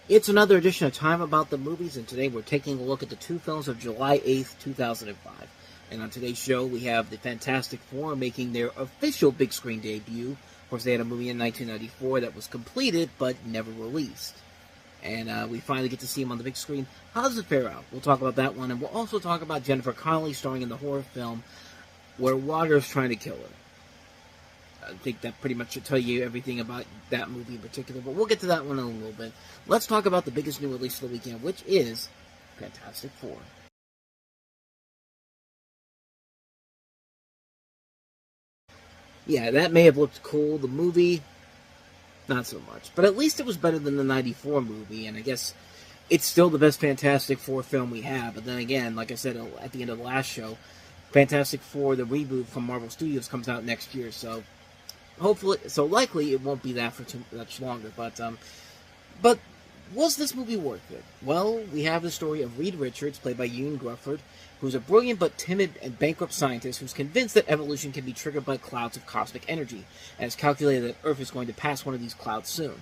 It's another edition of Time About the Movies, and today we're taking a look at the two films of July 8th, 2005. And on today's show, we have the Fantastic Four making their official big screen debut. Of course, they had a movie in 1994 that was completed, but never released. And we finally get to see them on the big screen. How does it fare out? We'll talk about that one, and we'll also talk about Jennifer Connelly starring in the horror film Where Water is Trying to Kill Her. I think that pretty much should tell you everything about that movie in particular, but we'll get to that one in a little bit. Let's talk about the biggest new release of the weekend, which is Fantastic Four. Yeah, that may have looked cool. The movie, not so much. But at least it was better than the 94 movie, and I guess it's still the best Fantastic Four film we have. But then again, like I said at the end of the last show, Fantastic Four, the reboot from Marvel Studios, comes out next year, so hopefully, so likely it won't be that for too much longer. But was this movie worth it? Well, we have the story of Reed Richards, played by Ewan Grufford, who's a brilliant but timid and bankrupt scientist who's convinced that evolution can be triggered by clouds of cosmic energy, and has calculated that Earth is going to pass one of these clouds soon.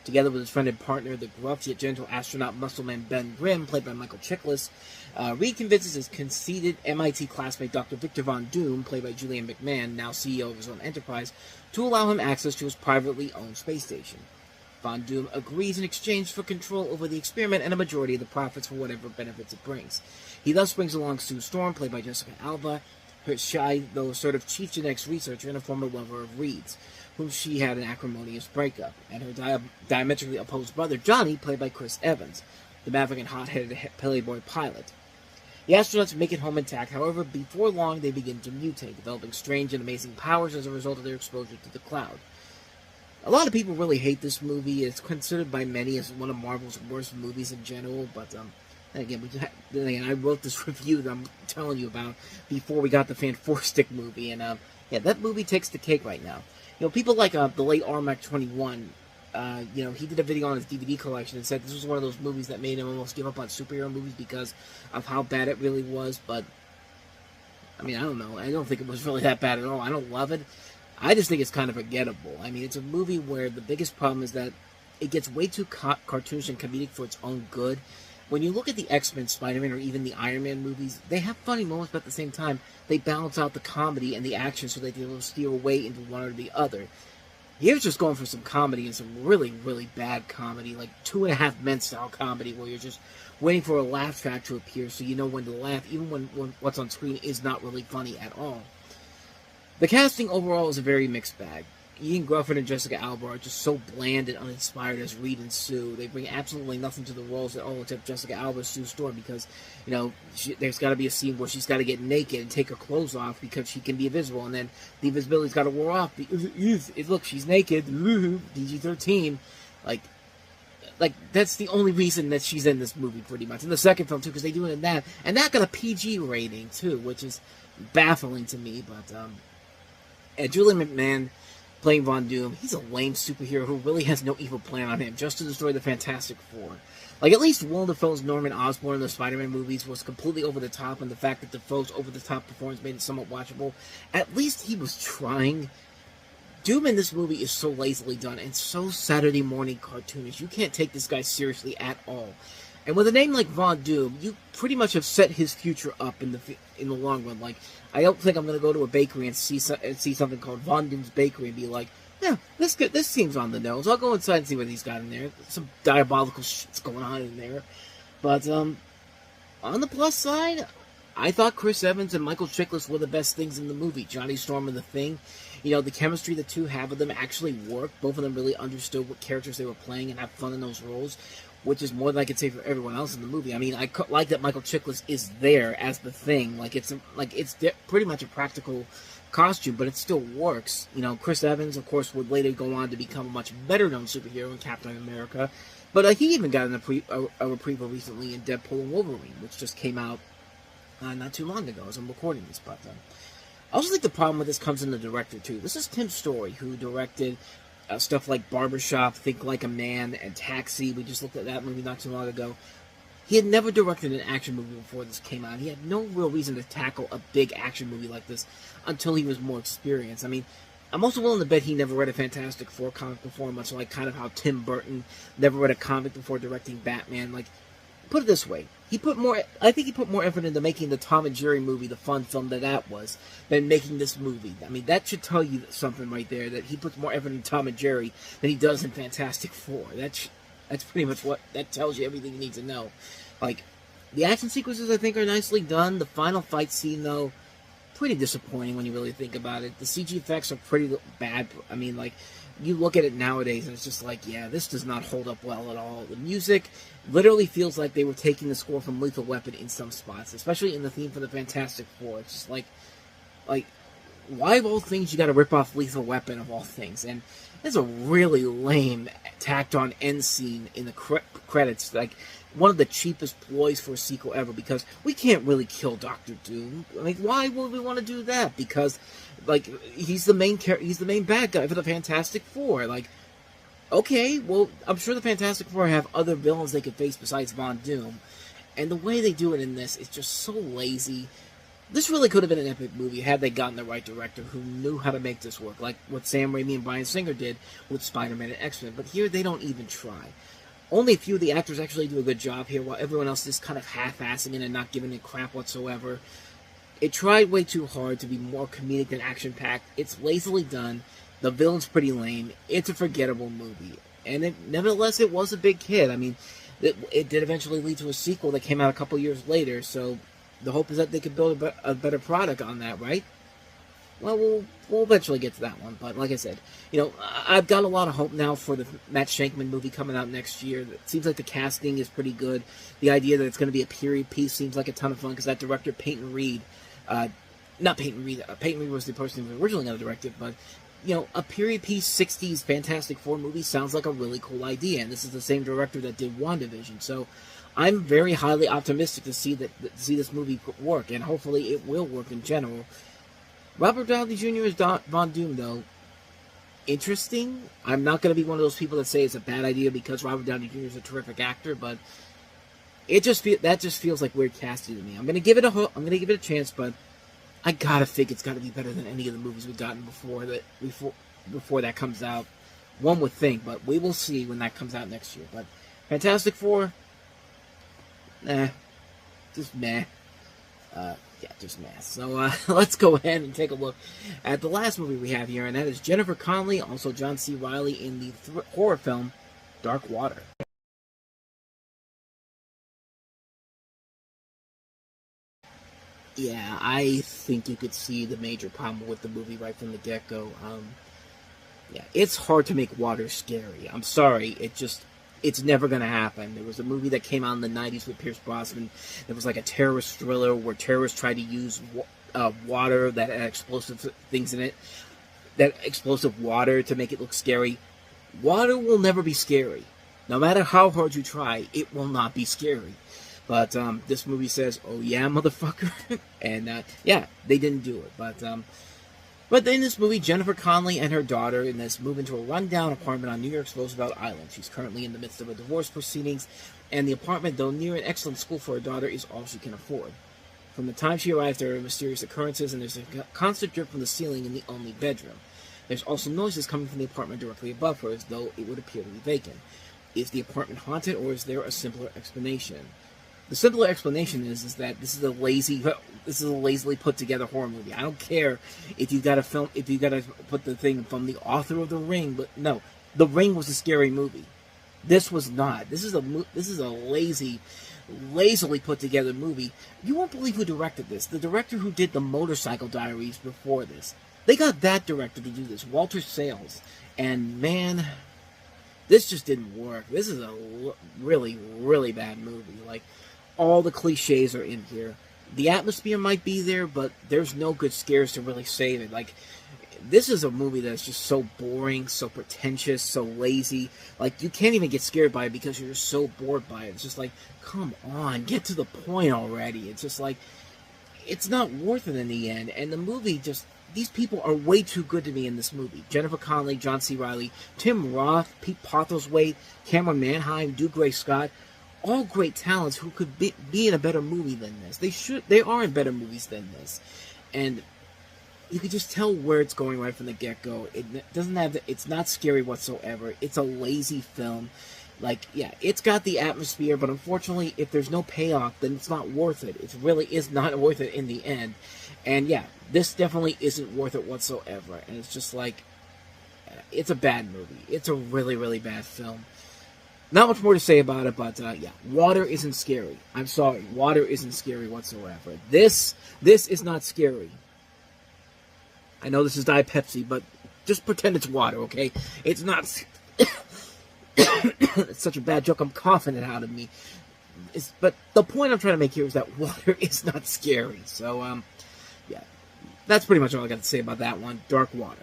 Together with his friend and partner, the gruff yet gentle astronaut muscleman Ben Grimm, played by Michael Chiklis, Reed convinces his conceited MIT classmate Dr. Victor Von Doom, played by Julian McMahon, now CEO of his own enterprise, to allow him access to his privately owned space station. Von Doom agrees in exchange for control over the experiment and a majority of the profits for whatever benefits it brings. He thus brings along Sue Storm, played by Jessica Alba, her shy, though assertive chief genetics researcher and a former lover of Reed's, whom she had an acrimonious breakup, and her diametrically opposed brother, Johnny, played by Chris Evans, the maverick and hot-headed playboy pilot. The astronauts make it home intact, however, before long they begin to mutate, developing strange and amazing powers as a result of their exposure to the cloud. A lot of people really hate this movie. It's considered by many as one of Marvel's worst movies in general, but again, I wrote this review that I'm telling you about before we got the Fantastic movie, and yeah, that movie takes the cake right now. You know, people like the late RMAC21, he did a video on his DVD collection and said this was one of those movies that made him almost give up on superhero movies because of how bad it really was, but, I mean, I don't know. I don't think it was really that bad at all. I don't love it. I just think it's kind of forgettable. I mean, it's a movie where the biggest problem is that it gets way too cartoonish and comedic for its own good. When you look at the X-Men, Spider-Man, or even the Iron Man movies, they have funny moments, but at the same time, they balance out the comedy and the action so they can steer away into one or the other. Here's just going for some comedy and some really, really bad comedy, like Two and a Half Men style comedy, where you're just waiting for a laugh track to appear so you know when to laugh, even when what's on screen is not really funny at all. The casting overall is a very mixed bag. Ewan Grufford and Jessica Alba are just so bland and uninspired as Reed and Sue. They bring absolutely nothing to the roles at all, except Jessica Alba's Sue Storm, because, there's got to be a scene where she's got to get naked and take her clothes off because she can be invisible, and then the invisibility's got to wear off. Look, she's naked. PG-13. Like, that's the only reason that she's in this movie, pretty much. In the second film, too, because they do it in that. And that got a PG rating, too, which is baffling to me, but, Julian McMahon, playing Von Doom, he's a lame superhero who really has no evil plan on him, just to destroy the Fantastic Four. Like, at least Willem Dafoe's Norman Osborn in the Spider-Man movies was completely over the top, and the fact that Dafoe's over-the-top performance made it somewhat watchable. At least he was trying. Doom in this movie is so lazily done, and so Saturday morning cartoonish. You can't take this guy seriously at all. And with a name like Von Doom, you pretty much have set his future up in the long run. Like, I don't think I'm going to go to a bakery and see something called Von Doom's Bakery and be like, yeah, this seems on the nose. I'll go inside and see what he's got in there. Some diabolical shit's going on in there. But, on the plus side, I thought Chris Evans and Michael Chiklis were the best things in the movie. Johnny Storm and The Thing. The chemistry the two have with them actually worked. Both of them really understood what characters they were playing and have fun in those roles, which is more than I could say for everyone else in the movie. I mean, I like that Michael Chiklis is there as the Thing. It's pretty much a practical costume, but it still works. Chris Evans, of course, would later go on to become a much better-known superhero in Captain America, but he even got a reprieve recently in Deadpool and Wolverine, which just came out not too long ago as I'm recording this. But I also think the problem with this comes in the director, too. This is Tim Story, who directed stuff like Barbershop, Think Like a Man, and Taxi. We just looked at that movie not too long ago. He had never directed an action movie before this came out. He had no real reason to tackle a big action movie like this until he was more experienced. I mean, I'm also willing to bet he never read a Fantastic Four comic before, much like kind of how Tim Burton never read a comic before directing Batman. Like, put it this way, I think he put more effort into making the Tom and Jerry movie, the fun film that was, than making this movie. I mean, that should tell you something right there, that he puts more effort in Tom and Jerry than he does in Fantastic Four. That's pretty much that tells you everything you need to know. Like, the action sequences, I think, are nicely done. The final fight scene, though, pretty disappointing when you really think about it. The CG effects are pretty bad. I mean, like, you look at it nowadays and it's just like, yeah, this does not hold up well at all. The music literally feels like they were taking the score from Lethal Weapon in some spots, especially in the theme for the Fantastic Four. It's just like, why of all things you gotta rip off Lethal Weapon of all things? And there's a really lame, tacked-on end scene in the credits, like, one of the cheapest ploys for a sequel ever, because we can't really kill Doctor Doom. I mean, why would we want to do that? Because, like, he's the main bad guy for the Fantastic Four. Like, okay, well, I'm sure the Fantastic Four have other villains they could face besides Von Doom, and the way they do it in this is just so lazy. This really could have been an epic movie had they gotten the right director who knew how to make this work, like what Sam Raimi and Bryan Singer did with Spider-Man and X-Men, but here they don't even try. Only a few of the actors actually do a good job here, while everyone else is kind of half-assing it and not giving it crap whatsoever. It tried way too hard to be more comedic than action-packed. It's lazily done. The villain's pretty lame. It's a forgettable movie. And nevertheless, it was a big hit. I mean, it did eventually lead to a sequel that came out a couple years later, so the hope is that they could build a better product on that, right? Well, we'll eventually get to that one, but like I said, I've got a lot of hope now for the Matt Shankman movie coming out next year. It seems like the casting is pretty good. The idea that it's going to be a period piece seems like a ton of fun, because that director, Peyton Reed, Peyton Reed was the person who was originally going to direct it, but, a period piece 60s Fantastic Four movie sounds like a really cool idea, and this is the same director that did WandaVision, so I'm very highly optimistic to see this movie work, and hopefully it will work in general. Robert Downey Jr. as Von Doom, though, interesting. I'm not going to be one of those people that say it's a bad idea because Robert Downey Jr. is a terrific actor, but that just feels like weird casting to me. I'm going to give it a chance, but I gotta think it's got to be better than any of the movies we've gotten before that comes out. One would think, but we will see when that comes out next year. But Fantastic Four, just meh. Yeah, just math. So let's go ahead and take a look at the last movie we have here, and that is Jennifer Connelly, also John C. Reilly, in the horror film Dark Water. Yeah, I think you could see the major problem with the movie right from the get-go. Yeah, it's hard to make water scary. I'm sorry, it's never going to happen. There was a movie that came out in the 90s with Pierce Brosnan. It was like a terrorist thriller where terrorists tried to use water that had explosive things in it. That explosive water to make it look scary. Water will never be scary. No matter how hard you try, it will not be scary. But this movie says, oh yeah, motherfucker. And yeah, they didn't do it. But in this movie, Jennifer Connelly and her daughter move into a rundown apartment on New York's Roosevelt Island. She's currently in the midst of a divorce proceedings, and the apartment, though near an excellent school for her daughter, is all she can afford. From the time she arrives, there are mysterious occurrences, and there's a constant drip from the ceiling in the only bedroom. There's also noises coming from the apartment directly above her, as though it would appear to be vacant. Is the apartment haunted, or is there a simpler explanation? The simpler explanation is that this is a lazily put together horror movie. I don't care if you got to put the thing from the author of The Ring, but no, The Ring was a scary movie. This was not. This is a lazily put together movie. You won't believe who directed this. The director who did the Motorcycle Diaries before this. They got that director to do this, Walter Sales, and man, this just didn't work. This is a really, really bad movie. Like, all the cliches are in here. The atmosphere might be there, but there's no good scares to really save it. Like, this is a movie that's just so boring, so pretentious, so lazy. Like, you can't even get scared by it because you're just so bored by it. It's just like, come on, get to the point already. It's just like, it's not worth it in the end. And the movie just, these people are way too good to be in this movie. Jennifer Connelly, John C. Reilly, Tim Roth, Pete Postlethwaite, Cameron Manheim, Dougray Scott. All great talents who could be in a better movie than this. They are in better movies than this. And you could just tell where it's going right from the get-go. It doesn't have, it's not scary whatsoever. It's a lazy film. Like, yeah, it's got the atmosphere, but unfortunately, if there's no payoff, then it's not worth it. It really is not worth it in the end. And yeah, this definitely isn't worth it whatsoever. And it's just like, it's a bad movie. It's a really, really bad film. Not much more to say about it, but yeah, water isn't scary. I'm sorry, water isn't scary whatsoever. This is not scary. I know this is Diet Pepsi, but just pretend it's water, okay? It's not. It's such a bad joke. I'm coughing it out of me. But the point I'm trying to make here is that water is not scary. So, yeah, that's pretty much all I got to say about that one. Dark Water.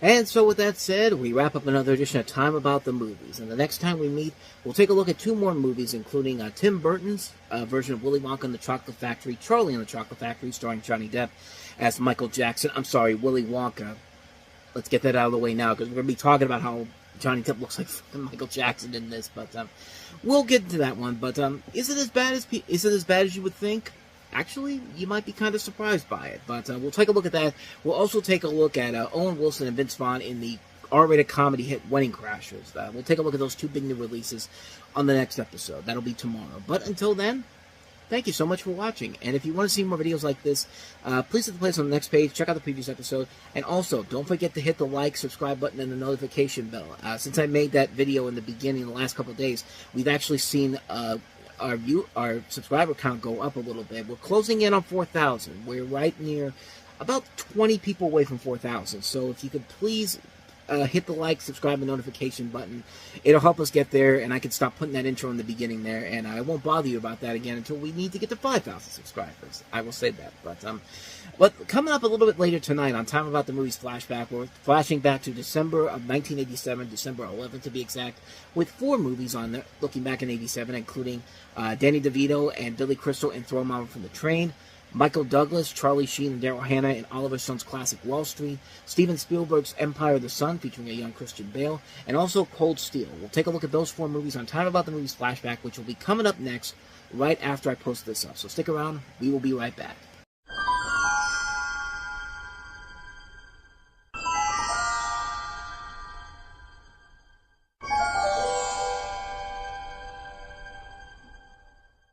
And so with that said, we wrap up another edition of Time About the Movies. And the next time we meet, we'll take a look at 2 more movies, including Tim Burton's version of Willy Wonka and the Chocolate Factory, Charlie and the Chocolate Factory, starring Johnny Depp as Michael Jackson. I'm sorry, Willy Wonka. Let's get that out of the way now, because we're going to be talking about how Johnny Depp looks like Michael Jackson in this. But we'll get into that one. But is it as bad as you would think? Actually, you might be kind of surprised by it, but we'll take a look at that. We'll also take a look at Owen Wilson and Vince Vaughn in the R-rated comedy hit Wedding Crashers. We'll take a look at those 2 big new releases on the next episode. That'll be tomorrow. But until then, thank you so much for watching. And if you want to see more videos like this, please hit the place on the next page. Check out the previous episode. And also, don't forget to hit the like, subscribe button, and the notification bell. Since I made that video in the beginning, the last couple of days, we've actually seen our subscriber count go up a little bit. We're closing in on 4,000. We're right near about 20 people away from 4,000. So if you could please hit the like, subscribe, and notification button, it'll help us get there, and I can stop putting that intro in the beginning there, and I won't bother you about that again until we need to get to 5,000 subscribers. I will say that. But coming up a little bit later tonight on Time About the Movies Flashback, we're flashing back to December of 1987, December 11th to be exact, with 4 movies on there, looking back in 87, including Danny DeVito and Billy Crystal in Throw Mama from the Train, Michael Douglas, Charlie Sheen, and Daryl Hannah in Oliver Stone's classic Wall Street, Steven Spielberg's Empire of the Sun, featuring a young Christian Bale, and also Cold Steel. We'll take a look at those 4 movies on Time About the Movies Flashback, which will be coming up next, right after I post this up. So stick around. We will be right back.